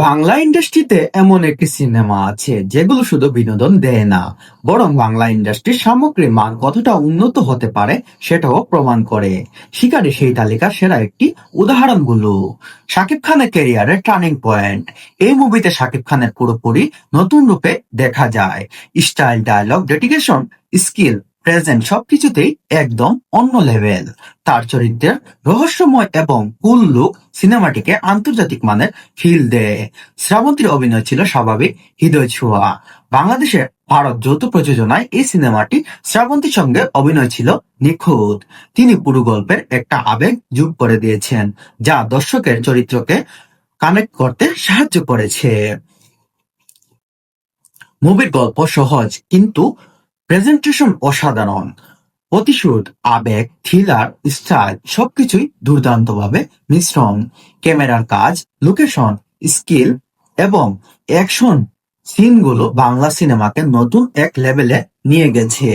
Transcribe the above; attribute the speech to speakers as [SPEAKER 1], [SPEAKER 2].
[SPEAKER 1] বাংলা ইন্ডাস্ট্রিতে এমন একটি সিনেমা আছে যেগুলো শুধু বিনোদন দেয় না, বরং বাংলা ইন্ডাস্ট্রির সামগ্রিক মান কতটা উন্নত হতে পারে সেটাও প্রমাণ করে। শিকারী সেই তালিকার সেরা একটি উদাহরণগুলো। শাকিব খানের ক্যারিয়ারের টার্নিং পয়েন্ট। এই মুভিতে শাকিব খানের পুরোপুরি নতুন রূপে দেখা যায়। Style, dialogue, dedication, skill, present সবকিছুতেই একদম অন্য লেভেল। তার চরিত্রের রহস্যময় এবং কুল লুক সিনেমাটিকে আন্তর্জাতিক মানের ফিল দেয়। শ্রাবন্তীর অভিনয় ছিল স্বাভাবিক, হৃদয় ছোঁয়া। বাংলাদেশে ভারত যৌথ প্রযোজনায় এই সিনেমাটি শ্রাবন্তীর সঙ্গে অভিনয় ছিল নিখুঁত। তিনি পুরো গল্পের একটা আবেগ যোগ করে দিয়েছেন, যা দর্শকের চরিত্রকে কানেক্ট করতে সাহায্য করেছে। মুভির গল্প সহজ কিন্তু প্রেজেন্টেশন অসাধারণ। প্রতিশোধ, আবেগ, থ্রিলার, স্টাইল সবকিছুই দুর্দান্তভাবে মিশ্রণ। ক্যামেরার কাজ, লোকেশন, স্কিল এবং অ্যাকশন সিনগুলো বাংলা সিনেমাকে নতুন এক লেভেলে নিয়ে গেছে।